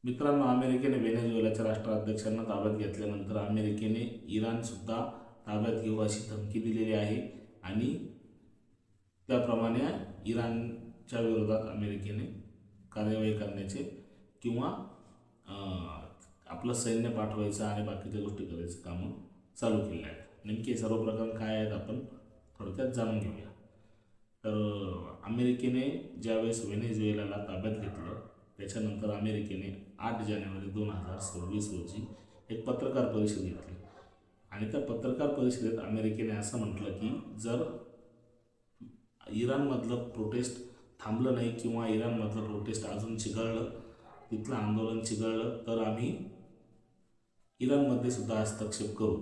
मित्रांनो, अमेरिकेने व्हेनेझुएलाच्या राष्ट्राध्यक्षांना ताब्यात घेतल्यानंतर अमेरिकेने इराणसुद्धा ताब्यात घेऊ अशी धमकी दिलेली आहे आणि त्याप्रमाणे इराणच्या विरोधात अमेरिकेने कार्यवाही करण्याचे किंवा आपलं सैन्य पाठवायचं आणि बाकीच्या गोष्टी करायचं कामं चालू केले आहेत. नेमके सर्व प्रकार काय आहेत आपण थोडक्यात जाणून घेऊया. तर अमेरिकेने ज्यावेळेस व्हेनेझुएलाला ताब्यात घेतलं त्याच्यानंतर अमेरिकेने 8 जानेवारी 2026 रोजी एक पत्रकार परिषद घेतली आणि त्या पत्रकार परिषदेत अमेरिकेने असं म्हटलं की जर इराणमधलं प्रोटेस्ट थांबलं नाही किंवा इराणमधलं प्रोटेस्ट अजून चिघळलं, तिथलं आंदोलन चिघळलं तर आम्ही इराणमध्ये सुद्धा हस्तक्षेप करू,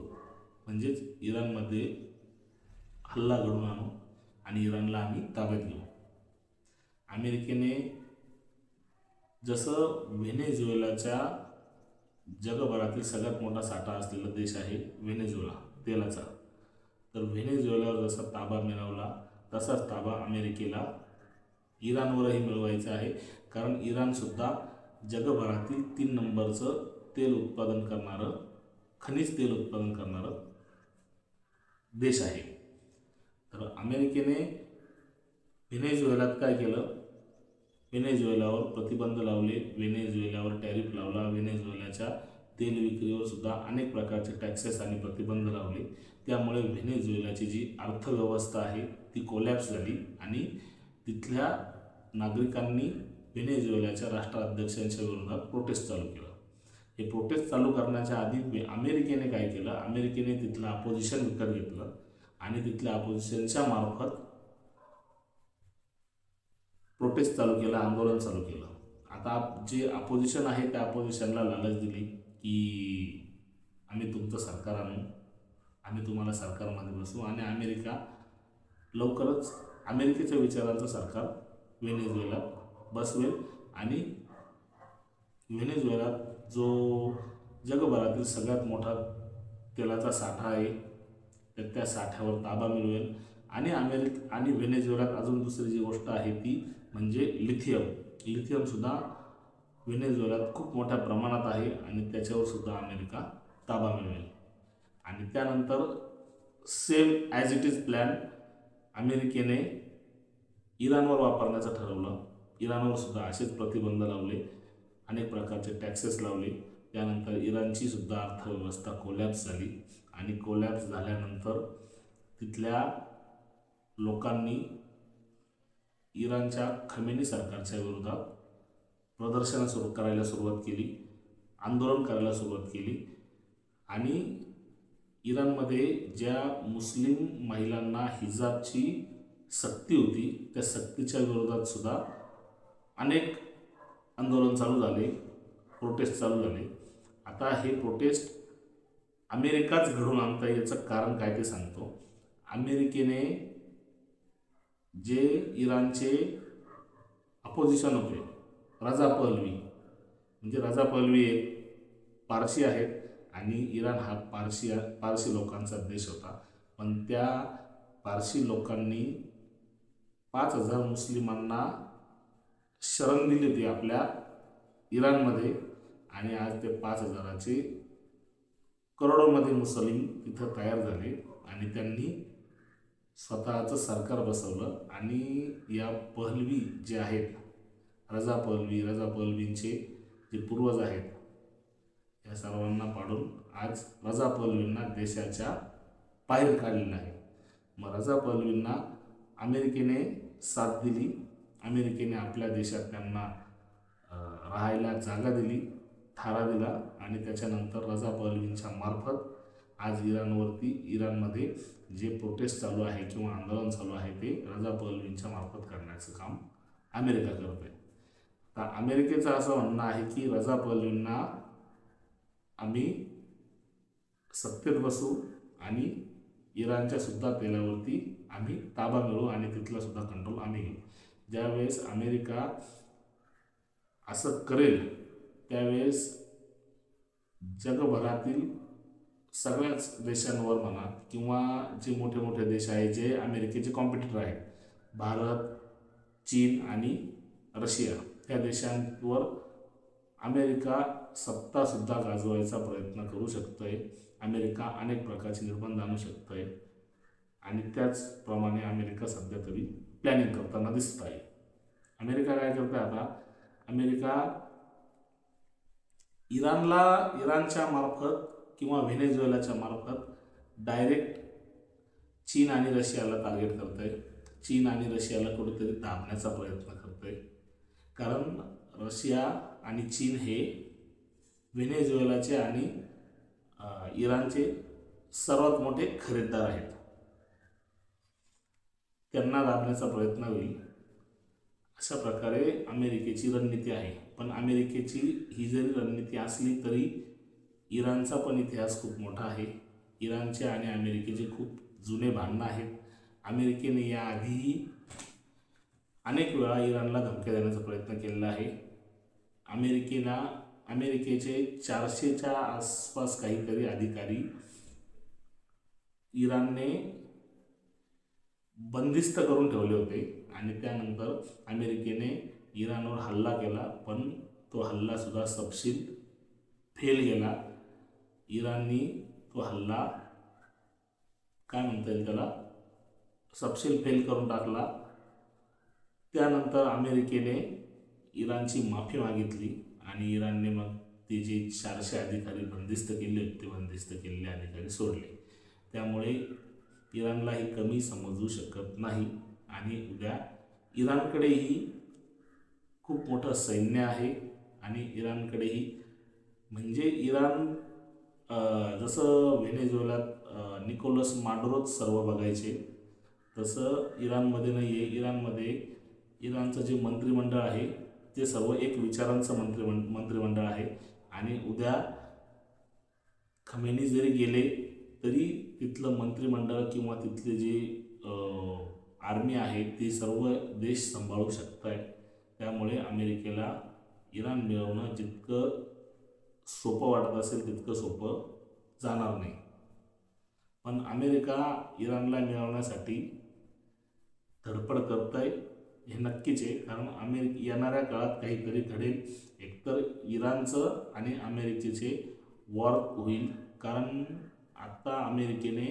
म्हणजेच इराणमध्ये हल्ला घडवून आणू आणि इराणला आम्ही ताब्यात घेऊ. अमेरिकेने जसं व्हेनेझुएलाच्या जगभरातील सगळ्यात मोठा साठा असलेला देश आहे व्हेनेझुएला तेलाचा, तर व्हेनेझुएलावर जसा ताबा मिळवला तसाच ताबा अमेरिकेला इराणवरही मिळवायचा आहे. कारण इराणसुद्धा जगभरातील 3 नंबरचं तेल उत्पादन करणारं, खनिज तेल उत्पादन करणारं देश आहे. तर अमेरिकेने व्हेनेझुएलात काय केलं, व्हेनेझुएलावर प्रतिबंध लावले, व्हेनेझुएलावर टॅरिफ लावला, व्हेनेझुएलाच्या तेल विक्रीवर सुद्धा अनेक प्रकारचे टॅक्सेस आणि प्रतिबंध लावले. त्यामुळे व्हेनेझुएलाची जी अर्थव्यवस्था आहे ती कोलॅप्स झाली आणि तिथल्या नागरिकांनी व्हेनेझुएलाच्या राष्ट्राध्यक्षांच्या विरोधात प्रोटेस्ट चालू केलं. हे प्रोटेस्ट चालू करण्याच्या आधी अमेरिकेने काय केलं, अमेरिकेने तिथलं अपोजिशन विकत घेतलं आणि तिथल्या अपोजिशनच्या मार्फत प्रोटेस्ट चालू केला, आंदोलन चालू केलं. आता जे अपोजिशन आहे त्या अपोजिशनला लालच दिली की आम्ही तुमचं सरकार आणू, आम्ही तुम्हाला सरकारमध्ये बसवू आणि अमेरिका लवकरच अमेरिकेच्या विचारांचं सरकार व्हेनेझुएलात बसवेल आणि व्हेनेझुएलात जो जगभरातील सगळ्यात मोठा तेलाचा साठा आहे तर त्या साठ्यावर ताबा मिळवेल आणि व्हेनेझुएलात अजून दुसरी जी गोष्ट आहे ती म्हणजे लिथियमसुद्धा व्हेनेझुएलात खूप मोठ्या प्रमाणात आहे आणि त्याच्यावर सुद्धा अमेरिका ताबा मिळवेल. आणि त्यानंतर same as it is plan अमेरिकेने इराणवर वापरण्याचं ठरवलं. इराणवर सुद्धा असेच प्रतिबंध लावले, अनेक प्रकारचे टॅक्सेस लावले. त्यानंतर इराणची सुद्धा अर्थव्यवस्था कोलॅप्स झाली आणि कोलॅप्स झाल्यानंतर तिथल्या लोकांनी इराणच्या खमेनी सरकारच्या विरोधात प्रदर्शनं करायला सुरुवात केली, आंदोलन करायला सुरुवात केली आणि इराणमध्ये ज्या मुस्लिम महिलांना हिजाबची सक्ती होती त्या सक्तीच्या विरोधात सुद्धा अनेक आंदोलन चालू झाले, प्रोटेस्ट चालू झाले. आता हे प्रोटेस्ट अमेरिकाच घडवून आणता याचं कारण काय ते सांगतो. अमेरिकेने जे इराणचे अपोजिशन होते, रजा पहलवी, म्हणजे रजा पहलवी एक पारशी आहेत आणि इराण हा पारशी लोकांचा देश होता, पण त्या पारशी लोकांनी 5,000 मुस्लिमांना शरण दिली होती आपल्या इराणमध्ये आणि आज ते 5,000चे करोडोमध्ये मुस्लिम तिथं तयार झाले आणि त्यांनी स्वतःचं सरकार बसवलं. आणि या पहलवी जे आहेत रजा पहलवींचे जे पूर्वज आहेत या सर्वांना पाडून आज रजा पहलवींना देशाच्या बाहेर काढलेलं आहे. मग रजा पहलवींना अमेरिकेने साथ दिली, अमेरिकेने आपल्या देशात त्यांना राहायला जागा दिली, थारा दिला आणि त्याच्यानंतर रजा पहलवींच्या मार्फत आज इराणमध्ये जे प्रोटेस्ट चालू आहे किंवा आंदोलन चालू आहे ते रजा पहलवींच्या मार्फत करण्याचं काम अमेरिका करत आहे. तर अमेरिकेचं असं म्हणणं आहे की रजा पहलवींना आम्ही सत्तेत बसू आणि इराणच्या सुद्धा तेलावरती आम्ही ताबा मिळवू आणि तिथला सुद्धा कंट्रोल आम्ही घेऊ. ज्यावेळेस अमेरिका असं करेल त्यावेळेस जगभरातील सगळ्याच देशांवर म्हणा किंवा जे मोठे मोठे देश आहे जे अमेरिकेचे कॉम्पिटिटर आहेत, भारत, चीन आणि रशिया, ह्या देशांवर अमेरिका सत्तासुद्धा गाजवायचा प्रयत्न करू शकतोय. अमेरिका अनेक प्रकारचे निर्बंध आणू शकतोय आणि त्याचप्रमाणे अमेरिका सध्या तरी प्लॅनिंग करताना दिसत आहे. अमेरिका काय करते आता? अमेरिका इराणच्या मार्फत किंवा व्हेनेझुएलाच्या मार्फत डायरेक्ट चीन आणि रशियाला टार्गेट करत आहे. चीन आणि रशियाला कुठेतरी दाबण्याचा प्रयत्न करत आहे, कारण रशिया आणि चीन हे व्हेनेझुएलाचे आणि इराणचे सर्वात मोठे खरेदीदार आहेत. त्यांना दाबण्याचा प्रयत्न होईल, अशा प्रकारे अमेरिकेची रणनीती आहे. पण अमेरिकेची ही जरी रणनीती असली तरी इराणचा पण इतिहास खूप मोठा आहे. इराणचे आणि अमेरिकेचे खूप जुने भांडणं आहेत. अमेरिकेने याआधीही अनेक वेळा इराणला धमक्या देण्याचा प्रयत्न केलेला आहे. अमेरिकेचे 400च्या आसपास काहीतरी अधिकारी इराणने बंदिस्त करून ठेवले होते आणि त्यानंतर अमेरिकेने इराणवर हल्ला केला, पण तो हल्लासुद्धा सपशेल फेल गेला. इराणनी तो हल्ला काय म्हणता येईल त्याला सपशेल फेल करून टाकला. त्यानंतर अमेरिकेने इराणची माफी मागितली आणि इराणने मग ते जे 400 अधिकारी बंदिस्त केले होते ते बंदिस्त केलेले अधिकारी सोडले. त्यामुळे इराणला ही कमी समजू शकत नाही आणि उद्या इराणकडेही खूप मोठं सैन्य आहे आणि इराणकडेही म्हणजे इराण जसं व्हेनेझुएलात निकोलस माडुरोच सर्व बघायचे तसं इराणमध्ये नाही आहे. इराणचं जे मंत्रिमंडळ आहे ते सर्व एक विचारांचं मंत्रिमंडळ आहे आणि उद्या खमेनी जरी गेले तरी तिथलं मंत्रिमंडळ किंवा तिथले जे आर्मी आहे ते सर्व देश सांभाळू शकत आहे. त्यामुळे अमेरिकेला इराण मिळवणं जितकं सोपं वाटत असेल तितकं सोपं जाणार नाही. पण अमेरिका इराणला मिळवण्यासाठी धडपड करत आहे हे नक्कीच आहे, कारण येणाऱ्या काळात काहीतरी घडेल. एकतर इराणचं आणि अमेरिकेचे वॉर होईल, कारण आत्ता अमेरिकेने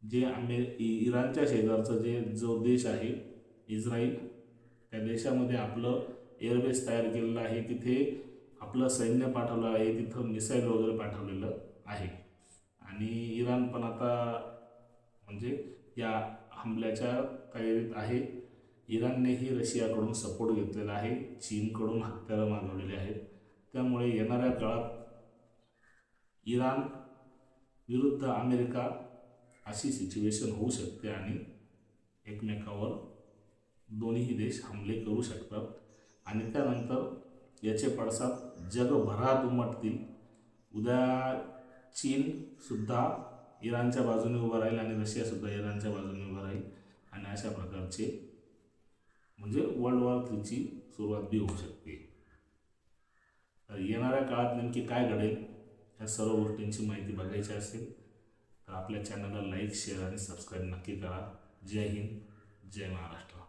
जे इराणच्या शेजारचं जो देश आहे इस्राईल, त्या देशामध्ये आपलं एअरबेस तयार केलेलं आहे. तिथे आपलं सैन्य पाठवलं आहे, तिथं मिसाईल वगैरे पाठवलेलं आहे आणि इराण पण आता म्हणजे या हमल्याच्या तयारीत आहे. इराणनेही रशियाकडून सपोर्ट घेतलेला आहे, चीनकडून हत्यारं मागवलेली आहेत. त्यामुळे येणाऱ्या काळात इराण विरुद्ध अमेरिका अशी सिच्युएशन होऊ शकते आणि एकमेकावर दोन्हीही देश हमले करू शकतात आणि त्यानंतर याचे पडसाद जगभरात उमटतील. उद्या चीनसुद्धा इराणच्या बाजूने उभं राहील आणि रशियासुद्धा इराणच्या बाजूने उभं राहील आणि अशा प्रकारचे म्हणजे वर्ल्ड वॉर 3ची सुरुवात बी होऊ शकते. तर येणाऱ्या काळात नेमकी काय घडेल या सर्व गोष्टींची माहिती बघायची असेल तर आपल्या चॅनलला लाईक, शेअर आणि सबस्क्राईब नक्की करा. जय हिंद, जय महाराष्ट्र.